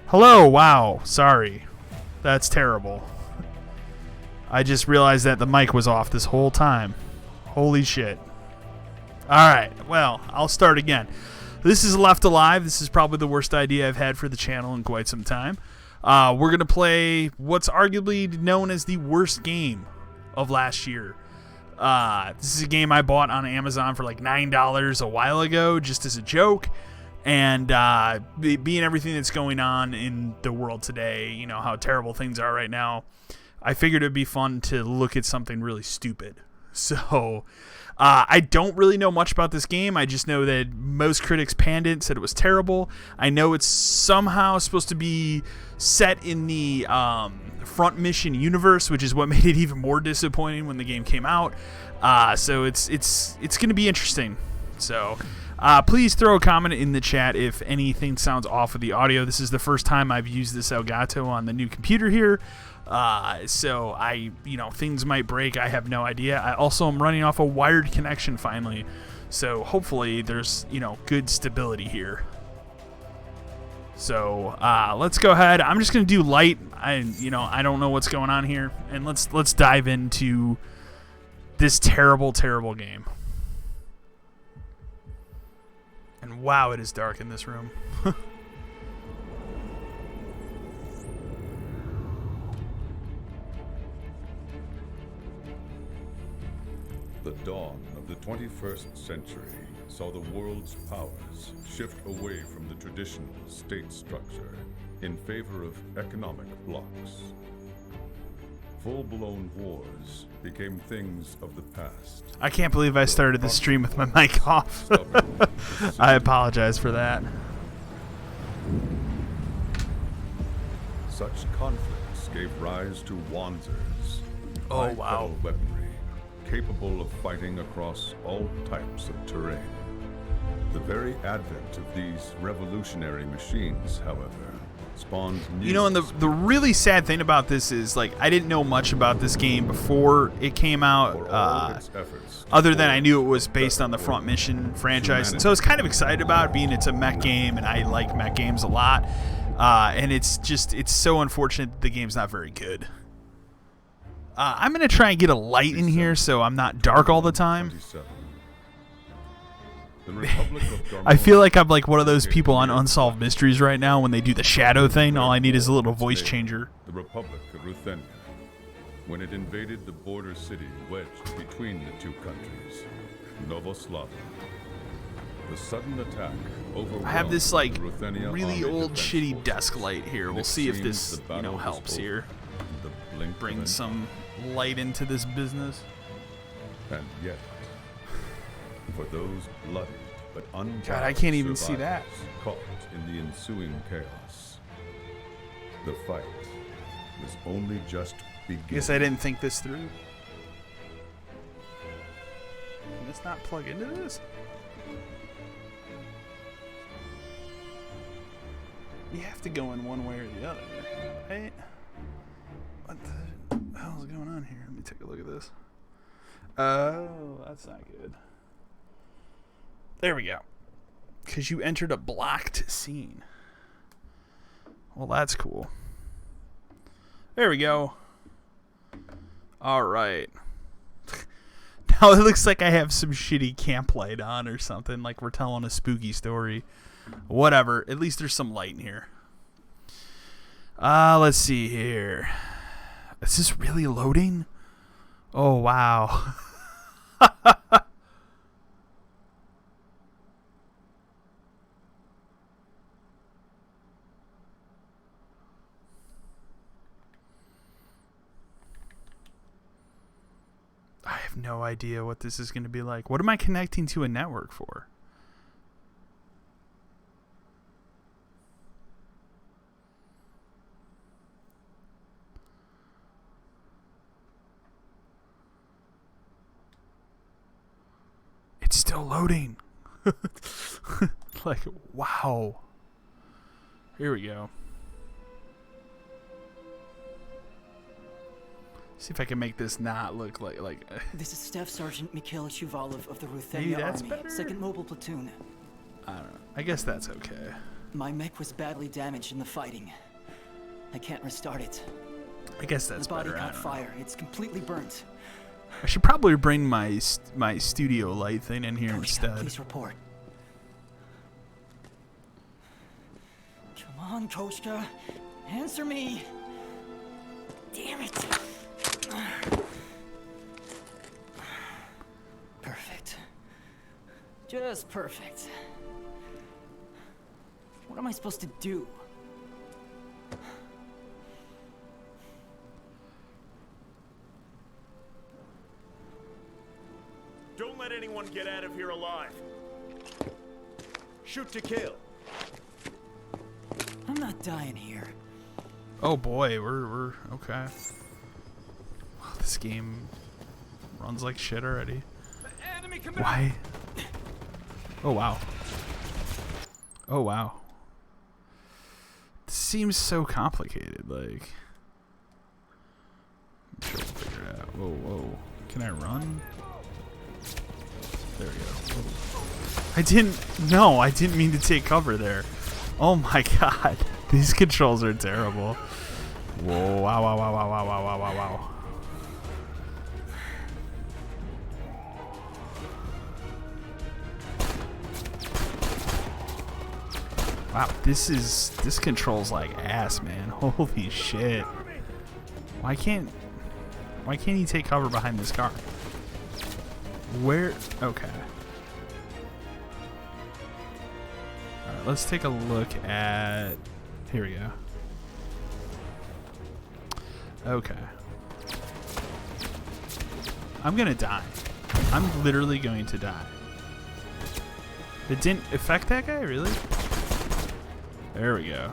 Hello, wow, sorry. That's terrible. I just realized that the mic was off this whole time. Holy shit. Alright, well, I'll start again. This is Left Alive. This is probably the worst idea I've had for the channel in quite some time. We're going to play what's arguably known as the worst game of last year. This is a game I bought on Amazon for like $9 a while ago, just as a joke. And being everything that's going on in the world today, you know, how terrible things are right now, I figured it'd be fun to look at something really stupid. So I don't really know much about this game. I just know that most critics panned it, said it was terrible. I know it's somehow supposed to be set in the Front Mission universe, which is what made it even more disappointing when the game came out. So it's going to be interesting. So please throw a comment in the chat if anything sounds off with the audio. This is the first time I've used this Elgato on the new computer here. So things might break. I have no idea. I also am running off a wired connection finally. So hopefully there's, good stability here. So, let's go ahead. I'm just going to do light. I don't know what's going on here. And let's dive into this terrible, terrible game. And wow, it is dark in this room. The dawn of the 21st century saw the world's powers shift away from the traditional state structure in favor of economic blocs. Full-blown wars became things of the past. I can't believe I started the stream with my mic off. I apologize for that. Such conflicts gave rise to Wanzers, Oh, wow. weaponry capable of fighting across all types of terrain. The very advent of these revolutionary machines, however, spawned new... And the really sad thing about this is, I didn't know much about this game before it came out, other than I knew it was based on the Front Mission franchise. And so I was kind of excited about it, being it's a mech game, and I like mech games a lot. And it's so unfortunate that the game's not very good. I'm going to try and get a light in here so I'm not dark all the time. I feel like I'm like one of those people on Unsolved Mysteries right now when they do the shadow thing. All I need is a little voice changer. The Republic of Ruthenia, when it invaded the border city wedged between the two countries, Novoslava. The sudden attack overwhelmed I have this the Ruthenia really Army old Defense shitty Force, desk light here. and We'll it see if seemed this the battle was helps over here. in the blink of Bring an some light into this business. eye. And yet, for those bloody but unbound God, I can't even see that. survivors caught in the ensuing chaos, the fight was only just beginning. I guess I didn't think this through. Can this not plug into this? You have to go in one way or the other, right? What the hell is going on here? Let me take a look at this. Oh, that's not good. There we go. Because you entered a blocked scene. Well, that's cool. There we go. All right. Now it looks like I have some shitty camp light on or something, like we're telling a spooky story. Whatever. At least there's some light in here. Let's see here. Is this really loading? Oh, wow. I have no idea what this is going to be like. What am I connecting to a network for? It's still loading. Like, wow. Here we go. See if I can make this not look like. This is Staff Sergeant Mikhail Shuvalov of the Maybe Ruthenia that's Army, better? 2nd Mobile Platoon. I don't know. I guess that's okay. My mech was badly damaged in the fighting. I can't restart it. I guess that's The body better. I caught don't know. fire. It's completely burnt. I should probably bring my my studio light thing in here Koshka, instead. please report. Come on, Koshka. Answer me. Damn it. Perfect. Just perfect. What am I supposed to do? Don't let anyone get out of here alive. Shoot to kill. I'm not dying here. Oh boy, we're okay. Wow, this game runs like shit already. Why? Oh wow. Oh wow. This seems so complicated. Like, I'm sure we'll figure it out. Whoa, whoa. Can I run? There we go. Whoa. I didn't mean to take cover there. Oh my god. These controls are terrible. Whoa, wow, wow, wow, wow, wow, wow, wow, wow, wow. Wow, this controls like ass, man. Holy shit. Why can't he take cover behind this car? Where? Okay. Alright, let's take a look at... Here we go. Okay. I'm gonna die. I'm literally going to die. It didn't affect that guy, really? There we go.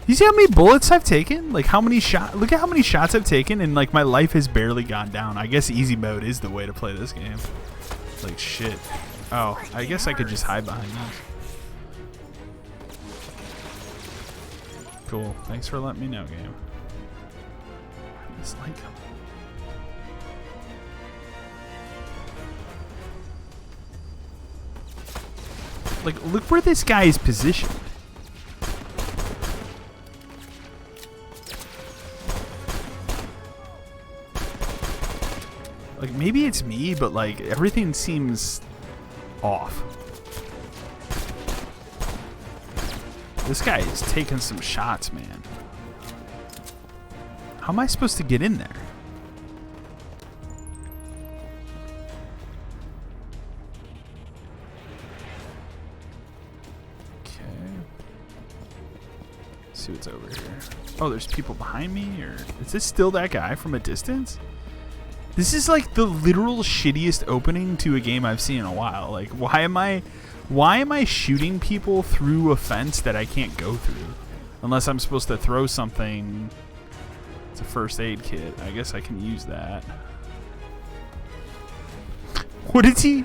You see how many bullets I've taken? Like how many shots? Look at how many shots I've taken, and like my life has barely gone down. I guess easy mode is the way to play this game. Like shit. Oh, I guess I could just hide behind these. Cool. Thanks for letting me know, game. This light come. Like, look where this guy is positioned. Like, maybe it's me, but like, everything seems off. This guy is taking some shots, man. How am I supposed to get in there? Okay. Let's see what's over here. Oh, there's people behind me? Or is this still that guy from a distance? This is like the literal shittiest opening to a game I've seen in a while. Like, why am I shooting people through a fence that I can't go through? Unless I'm supposed to throw something. It's a first aid kit. I guess I can use that. What is he?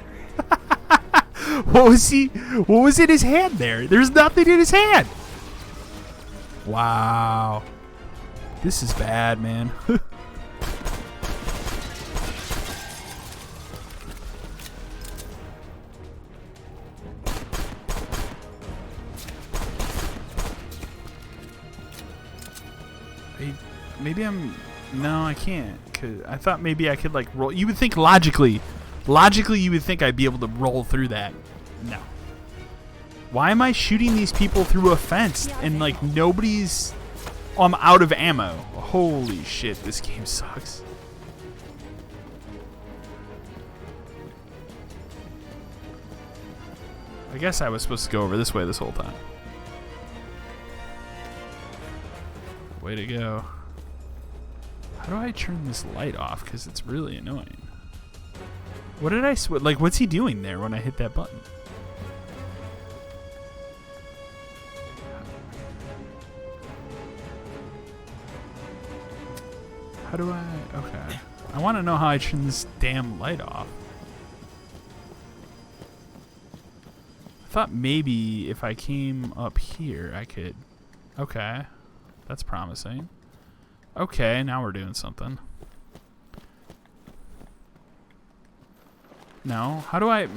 What was he? What was in his hand there? There's nothing in his hand. Wow. This is bad, man. Maybe I'm... No, I can't. Cause I thought maybe I could, like, roll... You would think logically you would think I'd be able to roll through that. No. Why am I shooting these people through a fence and, like, nobody's... Oh, I'm out of ammo. Holy shit, this game sucks. I guess I was supposed to go over this way this whole time. Way to go. How do I turn this light off? Because it's really annoying. What did I... Like, what's he doing there when I hit that button? How do I... Okay. I want to know how I turn this damn light off. I thought maybe if I came up here, I could... Okay. That's promising. Okay, now we're doing something. No, how do I...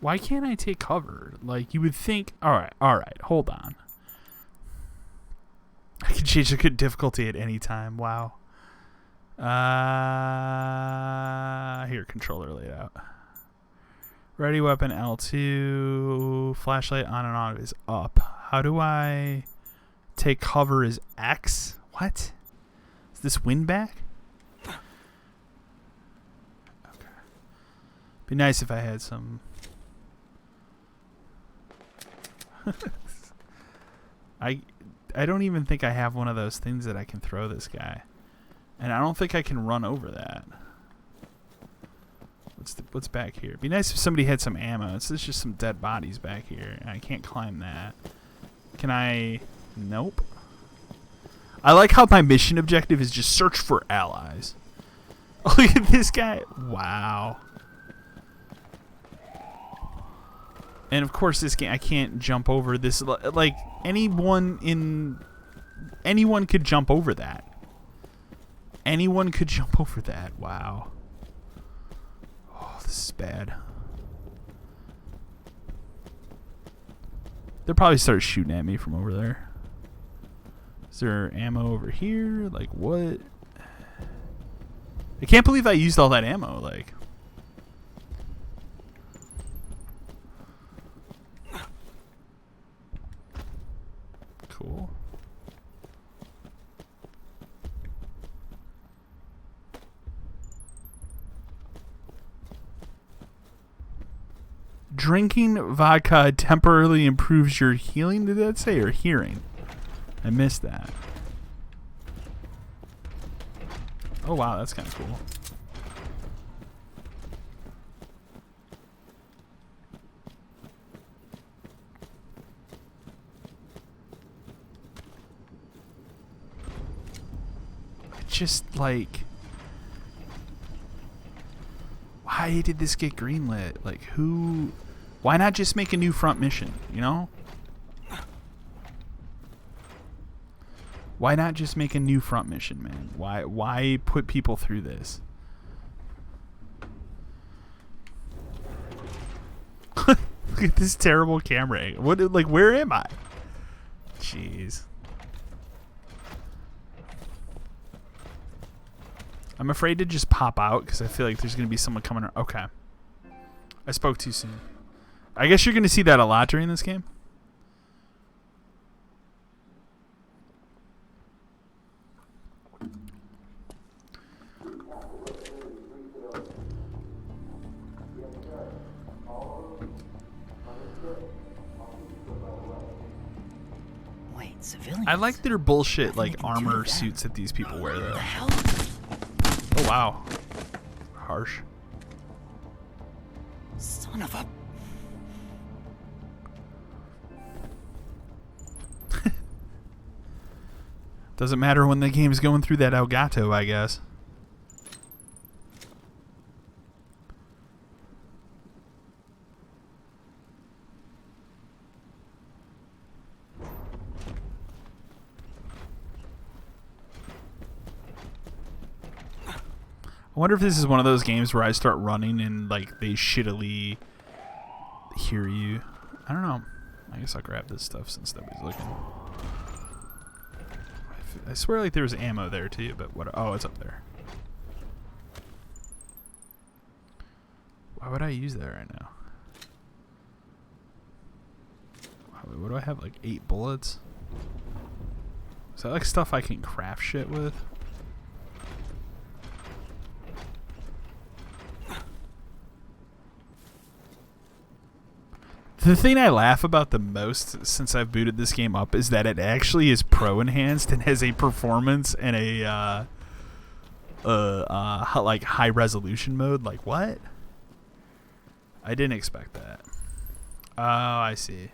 Why can't I take cover? Like, you would think... Alright, hold on. I can change the difficulty at any time. Wow. Here, controller laid out. Ready weapon L2. Flashlight on and on is up. How do I take cover is X? What? Is this win back? Okay. Be nice if I had some... I don't even think I have one of those things that I can throw this guy. And I don't think I can run over that. What's back here? Be nice if somebody had some ammo. It's just some dead bodies back here. And I can't climb that. Can I... Nope. I like how my mission objective is just search for allies. Oh, look at this guy. Wow. And of course this game, I can't jump over this. Like, anyone could jump over that. Anyone could jump over that. Wow. Oh, this is bad. They'll probably start shooting at me from over there. Is there ammo over here? Like, what? I can't believe I used all that ammo. Like, cool. Drinking vodka temporarily improves your healing, did that say, or hearing? I missed that. Oh wow, that's kind of cool. Just like, why did this get greenlit? Like, who? Why not just make a new front mission, you know? Why not just make a new front mission, man? Why put people through this? Look at this terrible camera angle. What, like, where am I? Jeez. I'm afraid to just pop out because I feel like there's going to be someone coming around. Okay. I spoke too soon. I guess you're going to see that a lot during this game. Wait, civilians? I like their bullshit, Nothing like, you can do armor with that. suits that these people wear, What though. the hell? Oh, wow. Harsh. Son of a... Doesn't matter when the game's going through that Elgato, I guess. I wonder if this is one of those games where I start running and, like, they shittily hear you. I don't know. I guess I'll grab this stuff since nobody's looking. I swear like there was ammo there too, but what? Oh, it's up there. Why would I use that right now? What do I have? Like 8 bullets? Is that like stuff I can craft shit with? The thing I laugh about the most since I've booted this game up is that it actually is pro enhanced and has a performance and a like high resolution mode. Like, what? I didn't expect that. Oh, I see.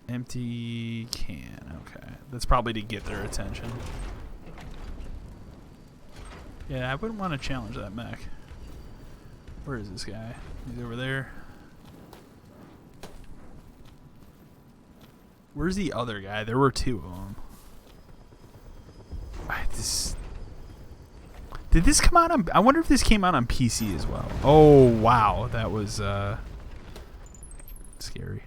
Empty can. Okay, that's probably to get their attention. Yeah, I wouldn't want to challenge that mech. Where is this guy? He's over there. Where's the other guy? There were 2 of them. Did this come out on... I wonder if this came out on PC as well. Oh, wow. That was... scary.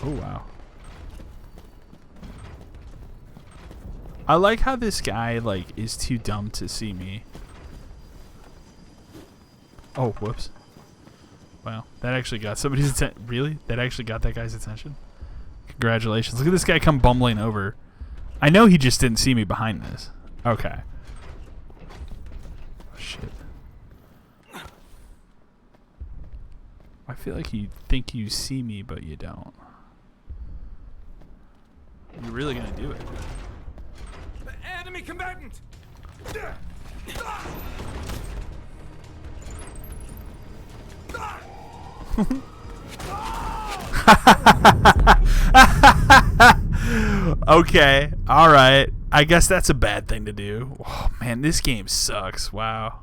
Oh, wow. I like how this guy, like, is too dumb to see me. Oh, whoops. Wow, that actually got somebody's attention. Really? That actually got that guy's attention? Congratulations. Look at this guy come bumbling over. I know he just didn't see me behind this. Okay. Oh, shit. I feel like you think you see me, but you don't. You're really gonna do it. Enemy combatant! Okay, alright. I guess that's a bad thing to do. Oh, man, this game sucks. Wow.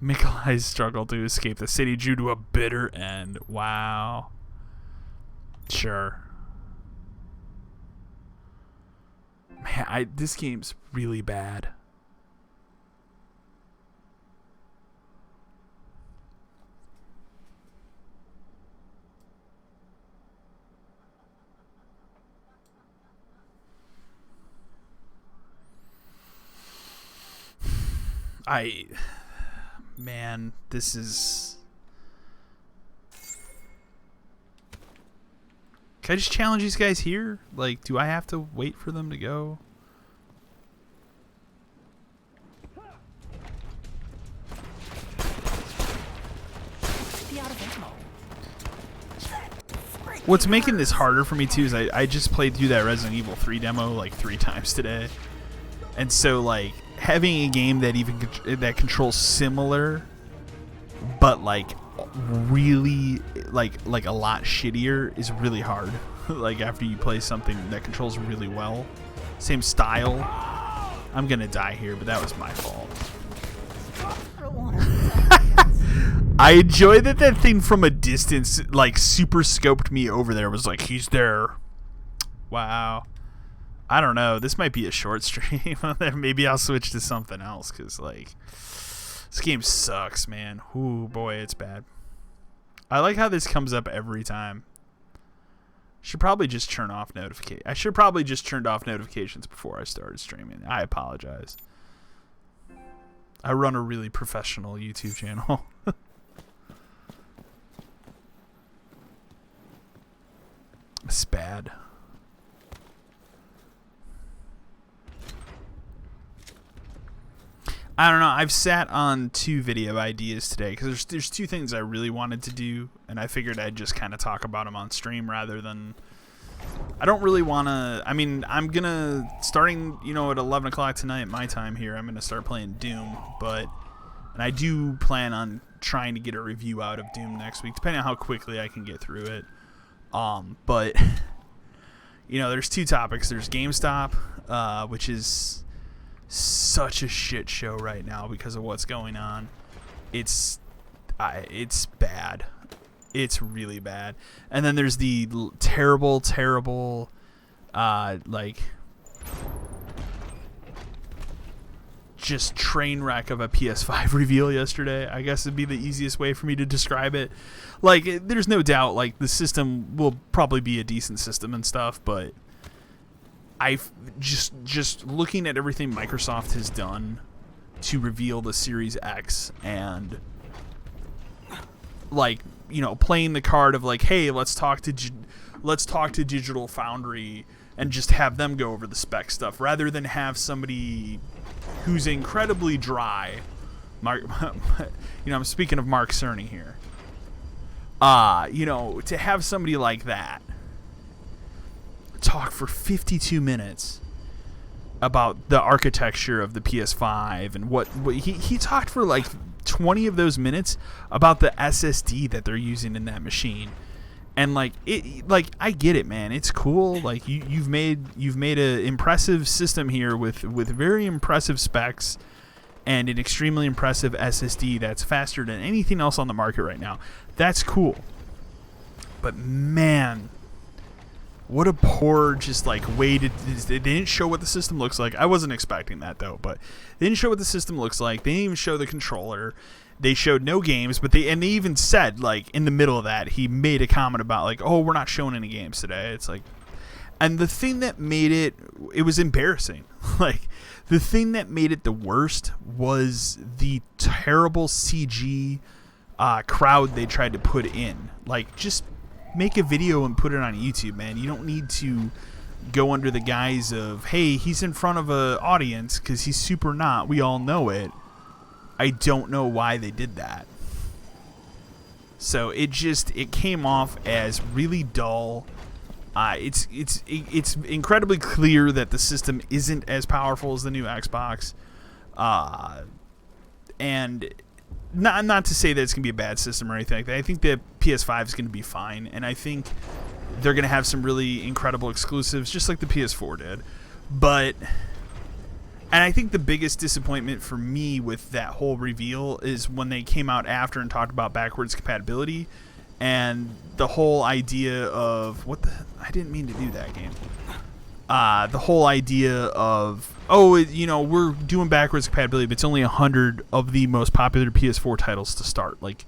Mikolai's struggle to escape the city drew to a bitter end. Wow. Sure. Man, this game's really bad. Man, this is... Can I just challenge these guys here? Like, do I have to wait for them to go? What's making this harder for me, too, is I just played through that Resident Evil 3 demo, like, 3 times today. And so, like, having a game that that controls similar, but like really like a lot shittier is really hard. Like after you play something that controls really well, same style. I'm gonna die here, but that was my fault. I enjoy that thing from a distance, like super scoped me over there. Was like, he's there. Wow. I don't know. This might be a short stream. Maybe I'll switch to something else because, like, this game sucks, man. Ooh, boy, it's bad. I like how this comes up every time. Should probably just turn off notifications. I should probably just turned off notifications before I started streaming. I apologize. I run a really professional YouTube channel. It's bad. I don't know. I've sat on 2 video ideas today because there's 2 things I really wanted to do, and I figured I'd just kind of talk about them on stream rather than. I don't really want to. I mean, I'm gonna starting at 11 o'clock tonight my time here. I'm gonna start playing Doom, and I do plan on trying to get a review out of Doom next week, depending on how quickly I can get through it. But there's 2 topics. There's GameStop, which is such a shit show right now because of what's going on. It's bad. It's really bad. And then there's the terrible just train wreck of a PS5 reveal yesterday. I guess it'd be the easiest way for me to describe it. Like, there's no doubt like the system will probably be a decent system and stuff, but I've just looking at everything Microsoft has done to reveal the Series X and playing the card of like, hey, let's talk to Digital Foundry and just have them go over the spec stuff rather than have somebody who's incredibly dry. I'm speaking of Mark Cerny here. To have somebody like that talk for 52 minutes about the architecture of the PS5 and what he talked for like 20 of those minutes about the SSD that they're using in that machine. And I get it, man. It's cool. Like you've made an impressive system here with very impressive specs and an extremely impressive SSD that's faster than anything else on the market right now. That's cool. But man, What a poor, just like way to. They didn't show what the system looks like. I wasn't expecting that though, but they didn't show what the system looks like. They didn't even show the controller. They showed no games, but they even said, like, in the middle of that, he made a comment about, like, oh, we're not showing any games today. It's like, and the thing that made it was embarrassing. Like, the thing that made it the worst was the terrible CG crowd they tried to put in. Like, just make a video and put it on YouTube, man. You don't need to go under the guise of, hey, he's in front of an audience, because he's super not. We all know it. I don't know why they did that. So it came off as really dull. It's incredibly clear that the system isn't as powerful as the new Xbox. And not to say that it's going to be a bad system or anything like that. I think the PS5 is going to be fine. And I think they're going to have some really incredible exclusives, just like the PS4 did. And I think the biggest disappointment for me with that whole reveal is when they came out after and talked about backwards compatibility and the whole idea of I didn't mean to do that game. The whole idea of, we're doing backwards compatibility, but it's only 100 of the most popular PS4 titles to start. Like,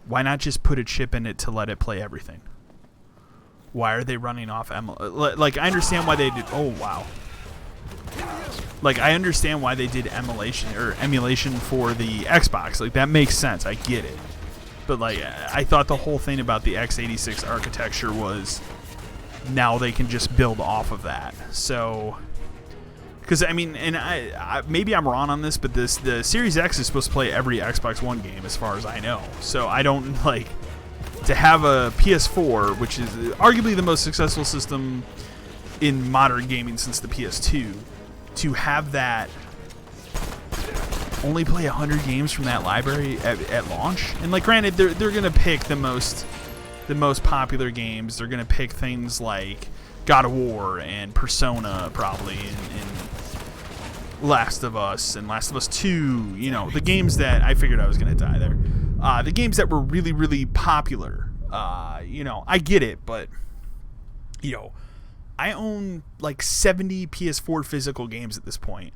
why not just put a chip in it to let it play everything? Why are they running off like, I understand why they did. Oh, wow. Like, I understand why they did emulation for the Xbox. Like, that makes sense. I get it. But, like, I thought the whole thing about the x86 architecture was now they can just build off of that. So, because, I mean, and I maybe I'm wrong on this, but the Series X is supposed to play every Xbox One game as far as I know. So I don't, like, to have a PS4, which is arguably the most successful system in modern gaming since the PS2, to have that only play 100 games from that library at launch. And, like, granted, they're gonna pick the most popular games. They're gonna pick things like God of War and Persona, probably, and Last of Us and Last of Us 2. You know, the games that I figured I was gonna die there. The games that were really, really popular. I get it, but I own like 70 PS4 physical games at this point.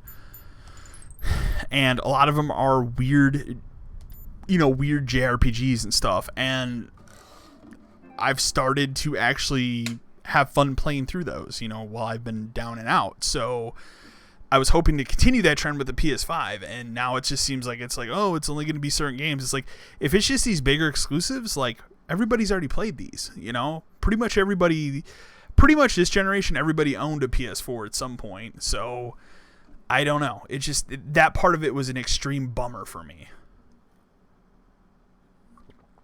And a lot of them are weird JRPGs and stuff. And I've started to actually have fun playing through those, while I've been down and out. So I was hoping to continue that trend with the PS5. And now it just seems like it's only going to be certain games. It's like, if it's just these bigger exclusives, like, everybody's already played these, Pretty much this generation, everybody owned a PS4 at some point. So I don't know. It just, that part of it was an extreme bummer for me.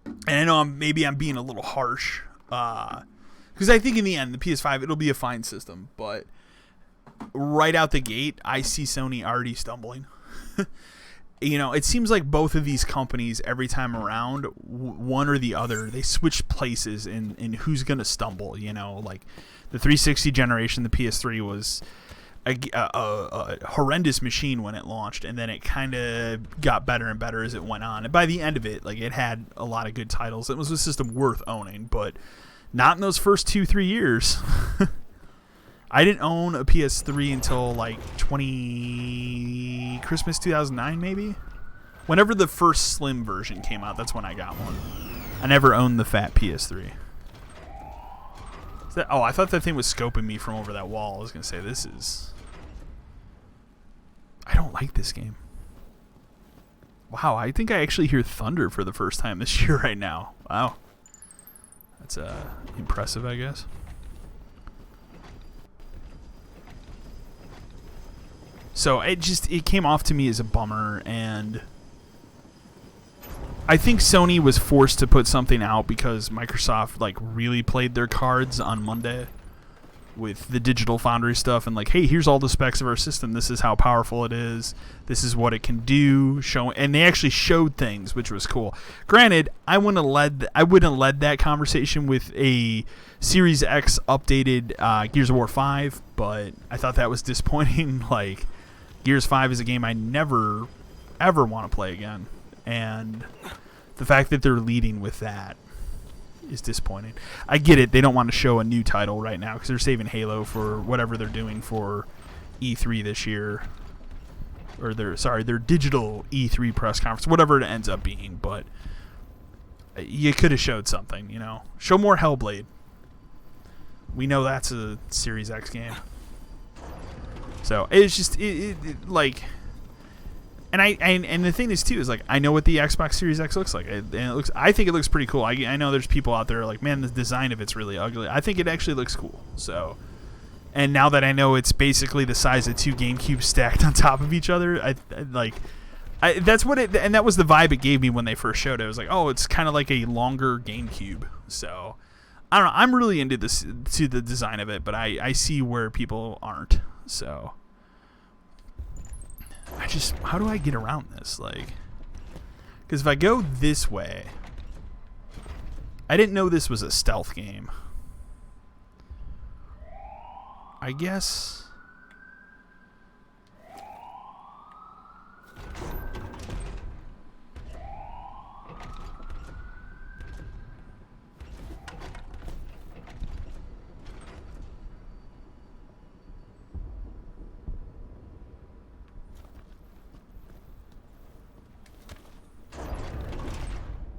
And I know maybe I'm being a little harsh, because I think in the end, the PS5, it'll be a fine system. But right out the gate, I see Sony already stumbling. It seems like both of these companies, every time around, one or the other, they switch places in who's going to stumble. Like the 360 generation, the PS3 was a horrendous machine when it launched, and then it kind of got better and better as it went on. And by the end of it, like, it had a lot of good titles. It was a system worth owning, but not in those first 2-3 years. I didn't own a PS3 until like Christmas 2009, maybe. Whenever the first slim version came out, that's when I got one. I never owned the fat PS3. I thought that thing was scoping me from over that wall. I was gonna say, I don't like this game. Wow, I think I actually hear thunder for the first time this year right now. Wow, that's impressive, I guess. So it came off to me as a bummer, and I think Sony was forced to put something out because Microsoft really played their cards on Monday with the Digital Foundry stuff, and hey, here's all the specs of our system. This is how powerful it is. This is what it can do. And they actually showed things, which was cool. Granted, I wouldn't have led that conversation with a Series X updated Gears of War 5, but I thought that was disappointing. Gears 5 is a game I never, ever want to play again. And the fact that they're leading with that is disappointing. I get it. They don't want to show a new title right now because they're saving Halo for whatever they're doing for E3 this year. Or their digital E3 press conference, whatever it ends up being. But you could have showed something, you know. Show more Hellblade. We know that's a Series X game. So it's just like, and the thing is too is like I know what the Xbox Series X looks like, and I think it looks pretty cool. I know there's people out there like, man, the design of it's really ugly. I think it actually looks cool. So, and now that I know it's basically the size of 2 GameCubes stacked on top of each other, that's what it, and that was the vibe it gave me when they first showed it. It was like, oh, it's kind of like a longer GameCube. So, I don't know. I'm really into this, to the design of it, but I see where people aren't. So, how do I get around this? Like, because if I go this way, I didn't know this was a stealth game. I guess.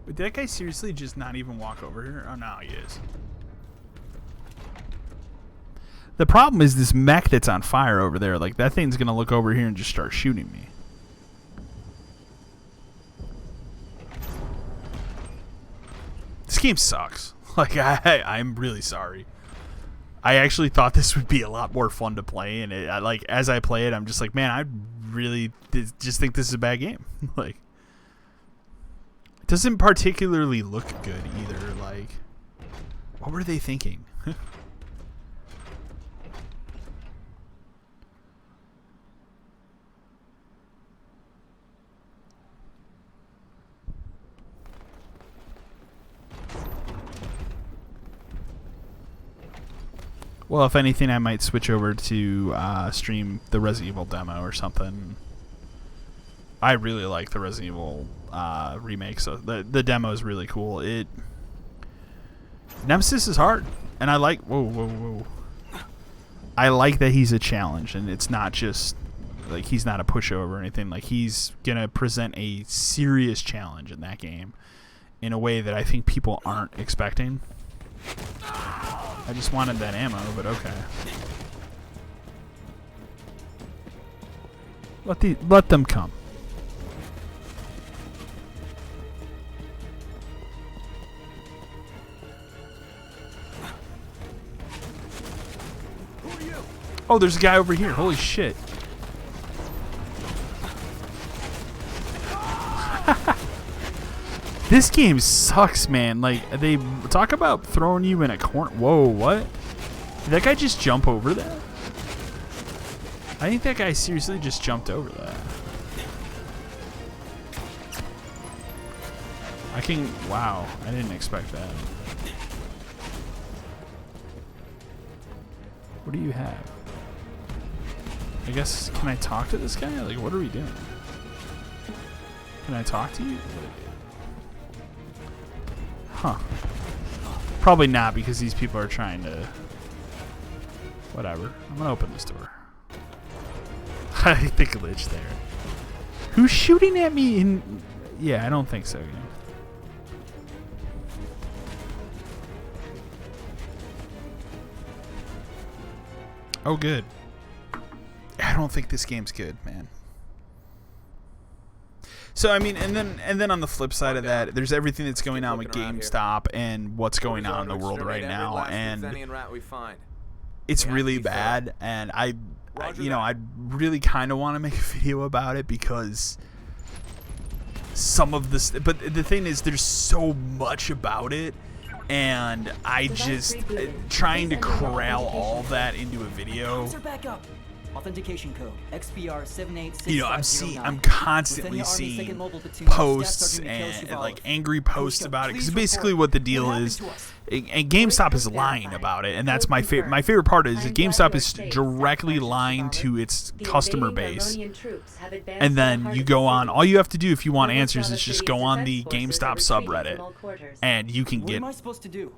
Did that guy seriously just not even walk over here? Oh, no, he is. The problem is this mech that's on fire over there. Like, that thing's going to look over here and just start shooting me. This game sucks. Like, I'm really sorry. I actually thought this would be a lot more fun to play. And like, as I play it, I'm just like, man, I really just think this is a bad game. Like, doesn't particularly look good either. Like, what were they thinking? Well, if anything, I might switch over to stream the Resident Evil demo or something. I really like the Resident Evil remake, so the demo is really cool. Nemesis is hard, and I like whoa. I like that he's a challenge, and it's not just like he's not a pushover or anything. Like, he's gonna present a serious challenge in that game in a way that I think people aren't expecting. I just wanted that ammo, but okay. Let them come. Oh, there's a guy over here. Holy shit. This game sucks, man. Like, they talk about throwing you in a corner. Whoa, what? Did that guy just jump over that? I think that guy seriously just jumped over that. Wow, I didn't expect that. What do you have? I guess, can I talk to this guy? Like, what are we doing? Can I talk to you? Huh. Probably not, because these people are trying to... Whatever. I'm gonna open this door. I think a glitch there. Who's shooting at me in... Yeah, I don't think so, again. Oh, good. I don't think this game's good, man. So, I mean, and then on the flip side of that, there's everything that's going on with GameStop and what's going on in the world right now, and it's really bad. And I really kind of want to make a video about it because some of this, but the thing is, there's so much about it, and I just trying to corral all that into a video. Authentication code XBR786. You know, I'm constantly seeing posts and like angry posts about it, because basically what the deal is and GameStop is lying about it, and that's my favorite part is that GameStop is directly lying to its customer base. And then you go on, all you have to do if you want answers is just go on the GameStop subreddit, and you can get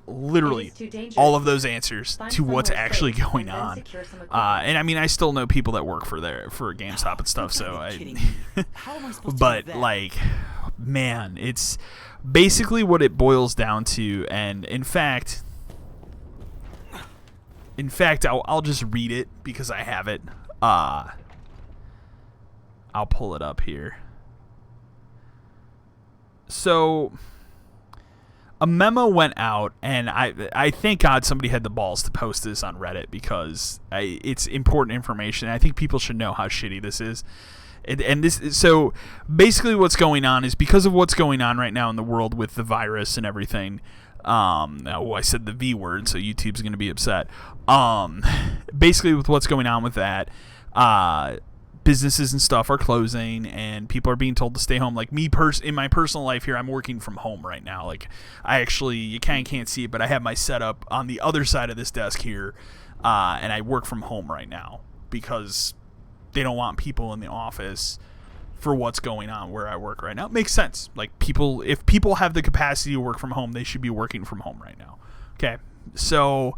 literally all of those answers to what's actually going on. And I mean, I still know people that work for GameStop and stuff, so but like, man, it's basically what it boils down to. And in fact, I'll just read it because I have it. I'll pull it up here. So a memo went out, and I thank God somebody had the balls to post this on Reddit, because it's important information. I think people should know how shitty this is. And this, so basically what's going on is, because of what's going on right now in the world with the virus and everything, I said the V word, so YouTube's going to be upset. Basically with what's going on with that, businesses and stuff are closing, and people are being told to stay home. Like me, in my personal life here, I'm working from home right now. Like, I actually, you can't see it, but I have my setup on the other side of this desk here, and I work from home right now because they don't want people in the office for what's going on where I work right now. It makes sense. Like, if people have the capacity to work from home, they should be working from home right now. Okay, so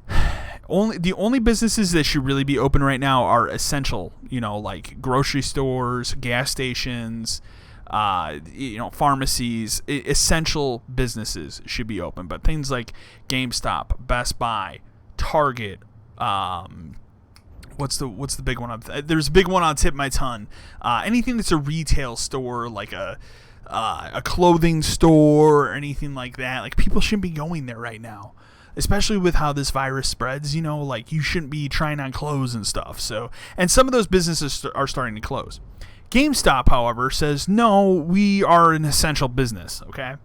the only businesses that should really be open right now are essential, like grocery stores, gas stations, pharmacies. Essential businesses should be open, but things like GameStop, Best Buy, Target, what's the big one? There's a big one on tip of my tongue. Anything that's a retail store, like a clothing store or anything like that, like, people shouldn't be going there right now, especially with how this virus spreads. Like, you shouldn't be trying on clothes and stuff. So, and some of those businesses are starting to close. GameStop, however, says, no, we are an essential business. Okay.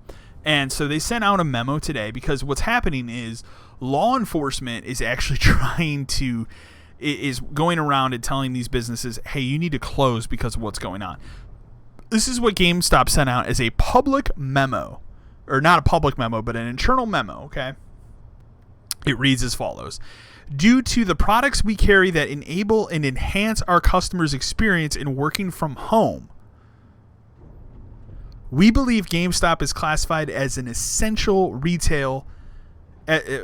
And so they sent out a memo today, because what's happening is law enforcement is actually is going around and telling these businesses, hey, you need to close because of what's going on. This is what GameStop sent out as a public memo, or not a public memo, but an internal memo, okay? It reads as follows. Due to the products we carry that enable and enhance our customers' experience in working from home, we believe GameStop is classified as an essential retail.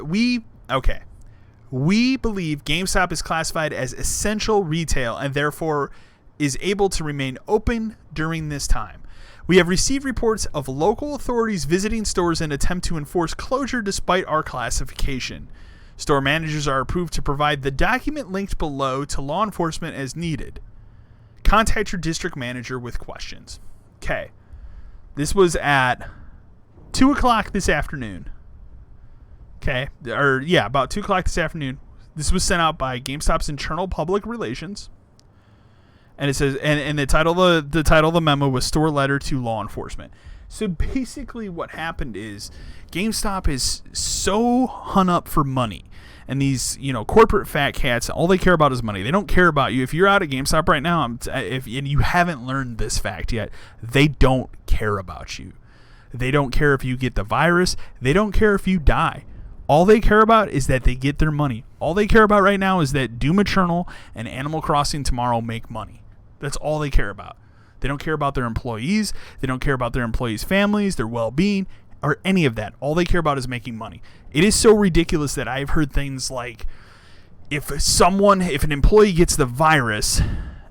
We believe GameStop is classified as essential retail and therefore is able to remain open during this time. We have received reports of local authorities visiting stores in an attempt to enforce closure despite our classification. Store managers are approved to provide the document linked below to law enforcement as needed. Contact your district manager with questions. Okay. This was at 2 o'clock this afternoon. Okay, about 2 o'clock this afternoon. This was sent out by GameStop's internal public relations, and it says, and the title of the memo was "Store Letter to Law Enforcement." So basically, what happened is GameStop is so hung up for money, and these corporate fat cats, all they care about is money. They don't care about you. If you're out at GameStop right now, and you haven't learned this fact yet, they don't care about you. They don't care if you get the virus. They don't care if you die. All they care about is that they get their money. All they care about right now is that Doom Eternal and Animal Crossing Tomorrow make money. That's all they care about. They don't care about their employees. They don't care about their employees' families, their well-being, or any of that. All they care about is making money. It is so ridiculous that I've heard things like, if an employee gets the virus,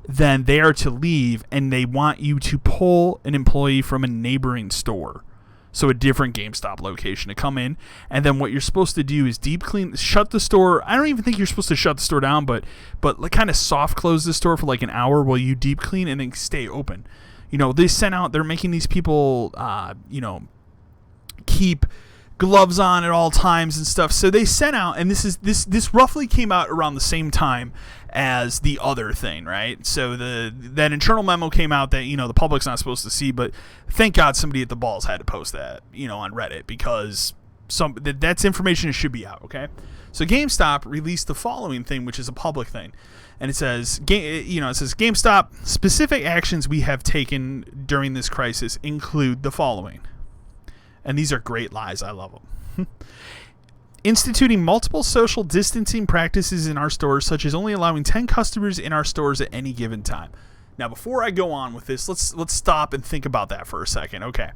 then they are to leave, and they want you to pull an employee from a neighboring store. So a different GameStop location to come in, and then what you're supposed to do is deep clean, shut the store. I don't even think you're supposed to shut the store down, but like kind of soft close the store for like an hour while you deep clean and then stay open. They're making these people, keep gloves on at all times and stuff. So they sent out, and this roughly came out around the same time as the other thing, right? So that internal memo came out that the public's not supposed to see, but thank God somebody at the balls had to post that on Reddit, because that's information that should be out. Okay, so GameStop released the following thing, which is a public thing, and it says GameStop specific actions we have taken during this crisis include the following. And these are great lies. I love them. Instituting multiple social distancing practices in our stores, such as only allowing 10 customers in our stores at any given time. Now, before I go on with this, let's stop and think about that for a second. Okay.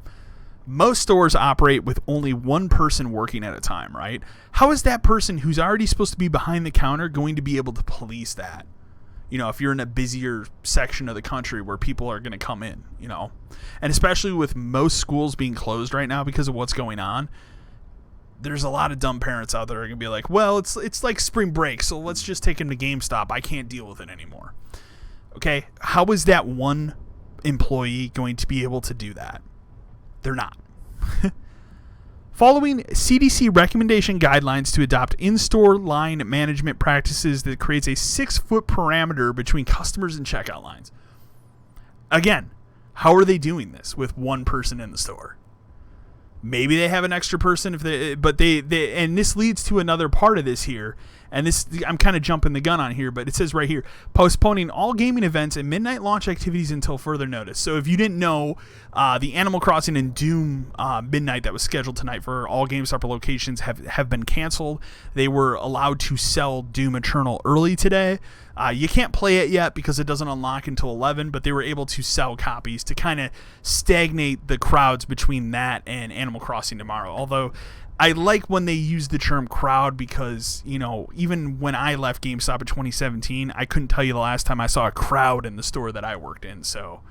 Most stores operate with only one person working at a time, right? How is that person who's already supposed to be behind the counter going to be able to police that? You know, if you're in a busier section of the country where people are going to come in, you know, and especially with most schools being closed right now because of what's going on, there's a lot of dumb parents out there who are going to be like, well, it's like spring break, so let's just take him to GameStop. I can't deal with it anymore. Okay, how is that one employee going to be able to do that? They're not. Following CDC recommendation guidelines to adopt in-store line management practices that creates a 6-foot parameter between customers and checkout lines. Again, how are they doing this with one person in the store? Maybe they have an extra person, but they and this leads to another part of this here. And this, I'm kind of jumping the gun on here, but it says right here, postponing all gaming events and midnight launch activities until further notice. So if you didn't know, the Animal Crossing and Doom midnight that was scheduled tonight for all GameStop locations have been canceled. They were allowed to sell Doom Eternal early today. You can't play it yet because it doesn't unlock until 11, but they were able to sell copies to kind of stagnate the crowds between that and Animal Crossing tomorrow. Although I like when they use the term crowd because, you know, even when I left GameStop in 2017, I couldn't tell you the last time I saw a crowd in the store that I worked in. So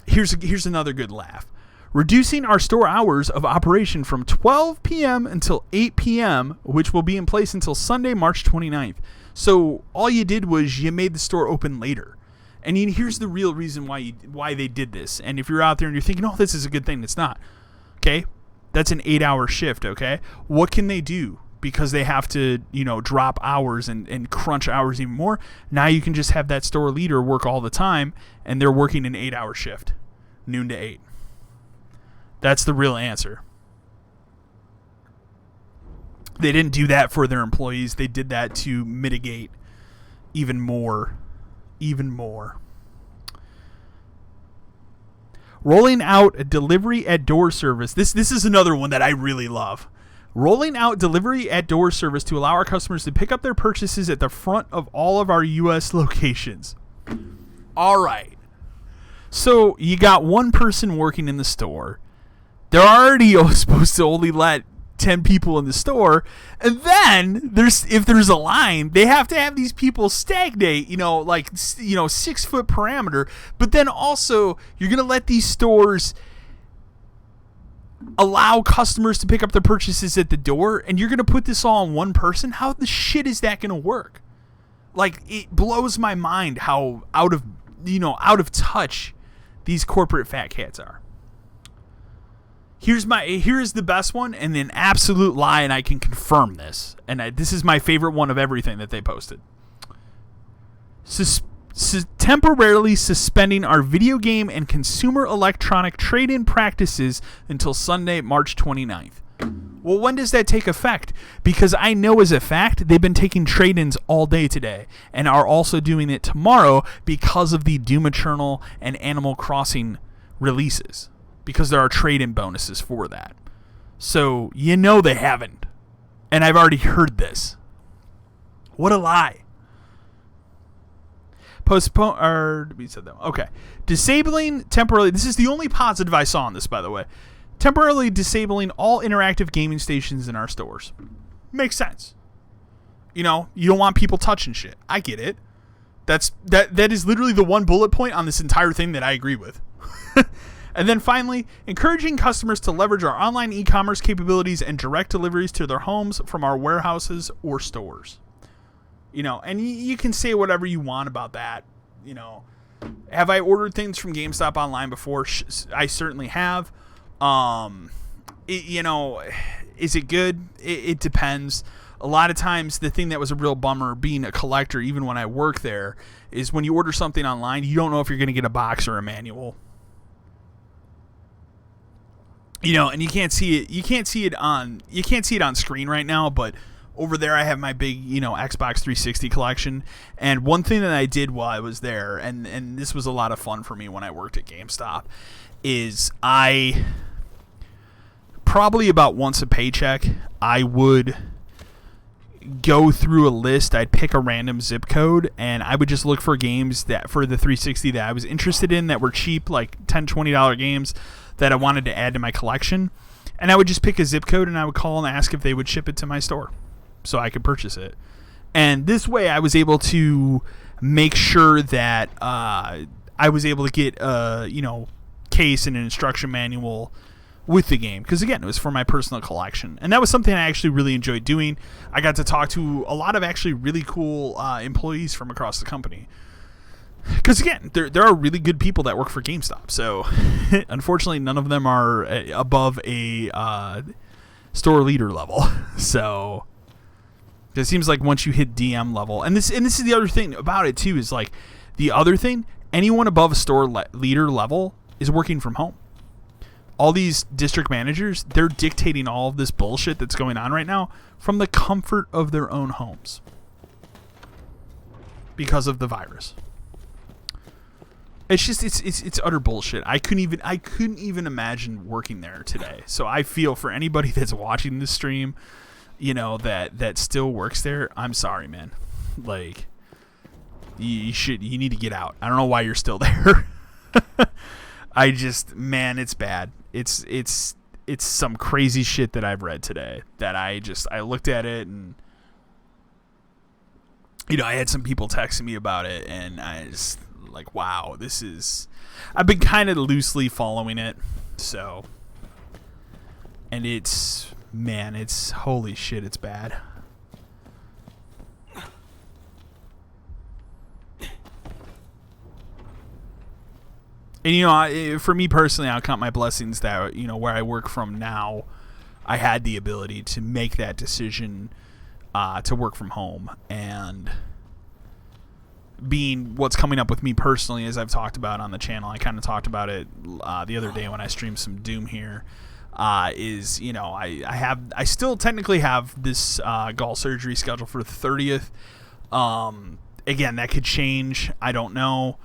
here's another good laugh. Reducing our store hours of operation from 12 p.m. until 8 p.m., which will be in place until Sunday, March 29th. So all you did was you made the store open later. And here's the real reason why they did this. And if you're out there and you're thinking, oh, this is a good thing, it's not. Okay? That's an 8-hour shift, okay? What can they do? Because they have to, you know, drop hours and crunch hours even more. Now you can just have that store leader work all the time, and they're working an 8-hour shift, noon to 8. That's the real answer. They didn't do that for their employees. They did that to mitigate even more. Rolling out a delivery at door service. This is another one that I really love. Rolling out delivery at door service to allow our customers to pick up their purchases at the front of all of our U.S. locations. All right. So you got one person working in the store. They're already supposed to only let 10 people in the store, and then if there's a line, they have to have these people stagnate, 6-foot parameter. But then also you're gonna let these stores allow customers to pick up their purchases at the door, and you're gonna put this all on one person. How the shit is that gonna work? Like, it blows my mind how out of touch these corporate fat cats are. Here's the best one, and an absolute lie, and I can confirm this. And this is my favorite one of everything that they posted. Temporarily suspending our video game and consumer electronic trade-in practices until Sunday, March 29th. Well, when does that take effect? Because I know as a fact they've been taking trade-ins all day today and are also doing it tomorrow because of the Doom Eternal and Animal Crossing releases. Because there are trade-in bonuses for that. So, they haven't. And I've already heard this. What a lie. We said that. Okay. Disabling temporarily. This is the only positive I saw on this, by the way. Temporarily disabling all interactive gaming stations in our stores. Makes sense. You don't want people touching shit. I get it. That is literally the one bullet point on this entire thing that I agree with. And then finally, encouraging customers to leverage our online e-commerce capabilities and direct deliveries to their homes from our warehouses or stores. And you can say whatever you want about that. Have I ordered things from GameStop online before? I certainly have. Is it good? It depends. A lot of times, the thing that was a real bummer being a collector, even when I work there, is when you order something online, you don't know if you're going to get a box or a manual. And you can't see it. You can't see it on screen right now. But over there, I have my big, Xbox 360 collection. And one thing that I did while I was there, and this was a lot of fun for me when I worked at GameStop, is I probably about once a paycheck, I would go through a list. I'd pick a random zip code, and I would just look for games that for the 360 that I was interested in that were cheap, like $10, $20 games that I wanted to add to my collection. And I would just pick a zip code, and I would call and ask if they would ship it to my store so I could purchase it. And this way I was able to make sure that I was able to get case and an instruction manual with the game, because again, it was for my personal collection, and that was something I actually really enjoyed doing. I got to talk to a lot of actually really cool employees from across the company, because again, there are really good people that work for GameStop. So unfortunately, none of them are above a store leader level. So it seems like once you hit DM level, and this is the other thing about it too, is like the other thing, anyone above a store leader level is working from home. All these district managers, they're dictating all of this bullshit that's going on right now from the comfort of their own homes because of the virus. It's just it's utter bullshit. I couldn't even imagine working there today. So I feel for anybody that's watching this stream, that still works there. I'm sorry, man. Like you need to get out. I don't know why you're still there. It's bad. It's some crazy shit that I've read today that I looked at it, and I had some people texting me about it, and I just like, wow, I've been kind of loosely following it. So, and it's holy shit, it's bad. And, for me personally, I'll count my blessings that, where I work from now, I had the ability to make that decision to work from home. And being what's coming up with me personally, as I've talked about on the channel, I kind of talked about it the other day when I streamed some Doom here, I still technically have this gall surgery scheduled for the 30th. Again, that could change. I don't know.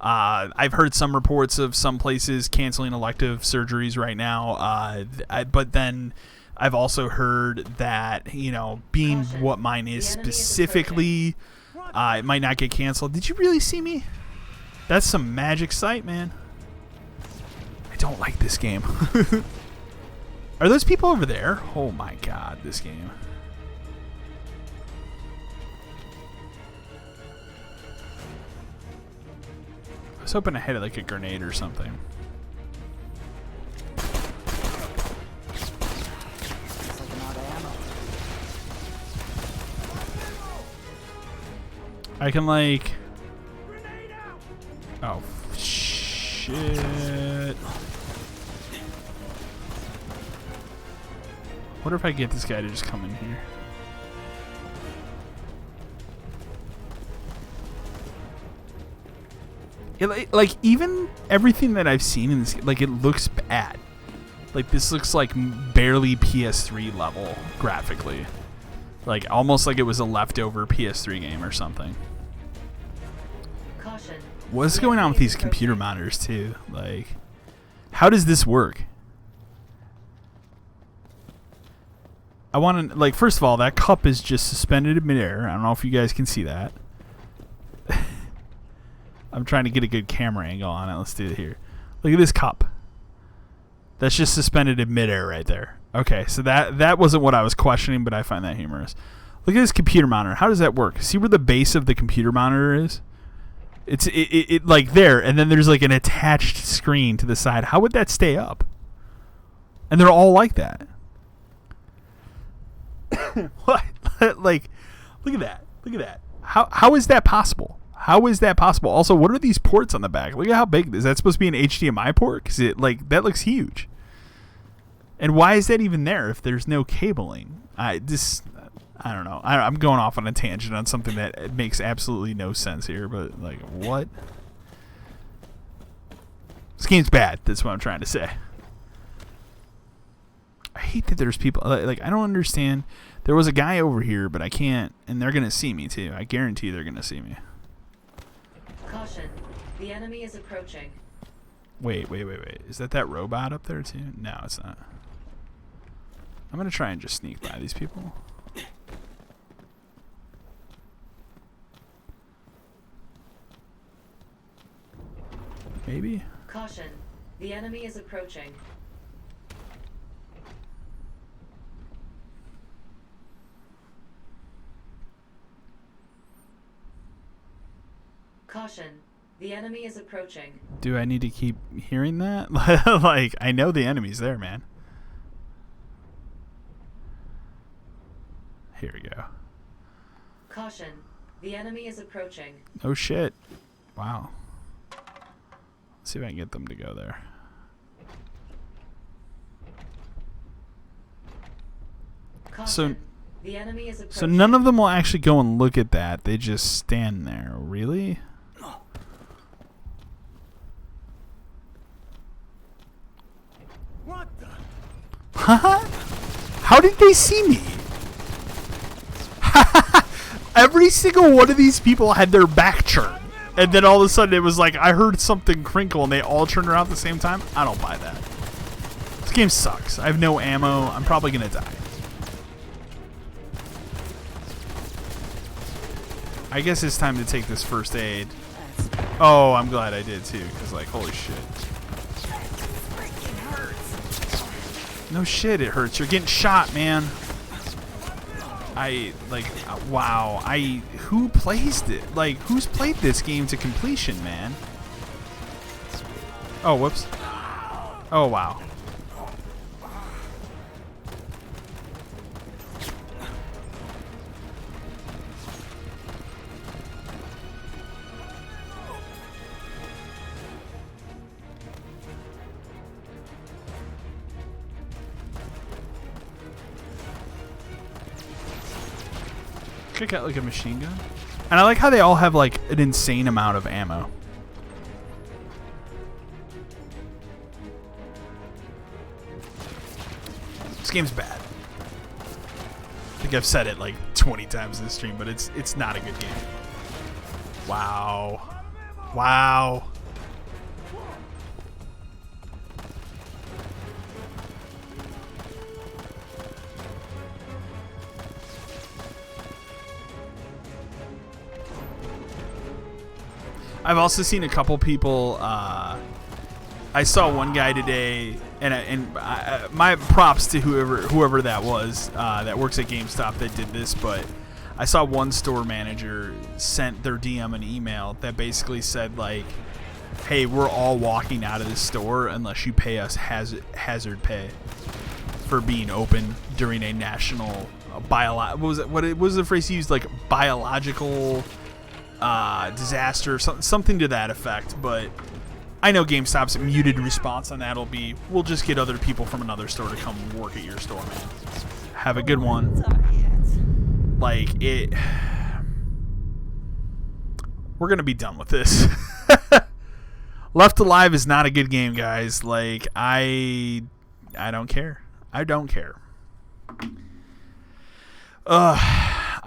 I've heard some reports of some places canceling elective surgeries right now, but then I've also heard that, being what mine is specifically, it might not get canceled. Did you really see me? That's some magic sight, man. I don't like this game. Are those people over there? Oh my god, this game. I was hoping I had like a grenade or something. I can like... Oh, shit. What if I get this guy to just come in here? Like, even everything that I've seen in this, like, it looks bad. Like, this looks like barely PS3 level graphically. Like, almost like it was a leftover PS3 game or something. Caution. What's going on with these computer monitors, too? Like, how does this work? I want to, like, first of all, that cup is just suspended in midair. I don't know if you guys can see that. I'm trying to get a good camera angle on it. Let's do it here. Look at this cup. That's just suspended in midair right there. Okay, so that wasn't what I was questioning, but I find that humorous. Look at this computer monitor. How does that work? See where the base of the computer monitor is? It's like there, and then there's like an attached screen to the side. How would that stay up? And they're all like that. What? Like, look at that. Look at that. How is that possible? How is that possible? Also, what are these ports on the back? Look at how big. Is that supposed to be an HDMI port? Because that looks huge. And why is that even there if there's no cabling? I don't know. I'm going off on a tangent on something that makes absolutely no sense here. But like, what? This game's bad. That's what I'm trying to say. I hate that there's people like I don't understand. There was a guy over here, but I can't, and they're gonna see me too. I guarantee they're gonna see me. Caution. The enemy is approaching. Wait. Is that robot up there too? No, it's not. I'm gonna try and just sneak by these people. Maybe? Caution. The enemy is approaching. Caution. The enemy is approaching. Do I need to keep hearing that? Like, I know the enemy's there, man. Here we go. Caution. The enemy is approaching. Oh shit. Wow. Let's see if I can get them to go there. Caution. The enemy is approaching. So none of them will actually go and look at that. They just stand there. Really? What the? Huh? How did they see me? Every single one of these people had their back turned. And then all of a sudden it was like I heard something crinkle and they all turned around at the same time. I don't buy that. This game sucks. I have no ammo. I'm probably going to die. I guess it's time to take this first aid. Oh, I'm glad I did too. Because like, holy shit. No shit, it hurts. You're getting shot, man. Wow. Who plays it? Like, who's played this game to completion, man? Oh, whoops. Oh, wow. Kick out like a machine gun. And I like how they all have like an insane amount of ammo. This game's bad. I think I've said it like 20 times in this stream, but it's not a good game. Wow. Wow. I've also seen a couple people. I saw one guy today, and my props to whoever that was that works at GameStop that did this. But I saw one store manager sent their DM an email that basically said like, "Hey, we're all walking out of this store unless you pay us hazard pay for being open during a national what was the phrase he used? Like biological." Disaster, something to that effect. But I know GameStop's muted response on that will be, we'll just get other people from another store to come work at your store, man. Have a good one. Like, we're gonna be done with this. Left Alive is not a good game, guys. Like, I don't care. I don't care.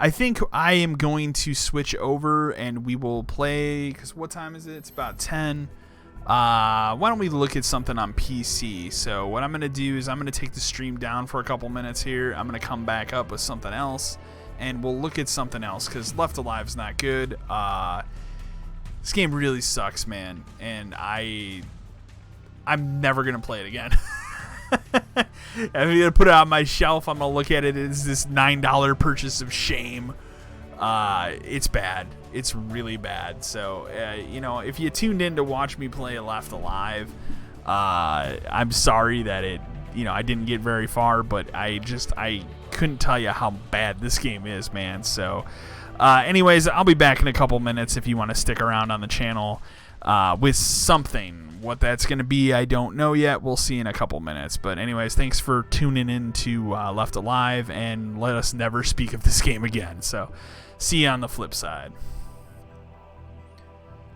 I think I am going to switch over and we will play, because what time is it? It's about 10. Why don't we look at something on PC? So what I'm going to do is I'm going to take the stream down for a couple minutes here. I'm going to come back up with something else, and we'll look at something else, because Left Alive is not good. This game really sucks, man, and I'm never going to play it again. I'm going to put it on my shelf. I'm going to look at it as this $9 purchase of shame. It's bad. It's really bad. So, if you tuned in to watch me play Left Alive, I'm sorry that I didn't get very far, but I couldn't tell you how bad this game is, man. So, anyways, I'll be back in a couple minutes if you want to stick around on the channel with something. What that's going to be, I don't know yet. We'll see in a couple minutes. But anyways, thanks for tuning in to Left Alive, and let us never speak of this game again. So, see you on the flip side.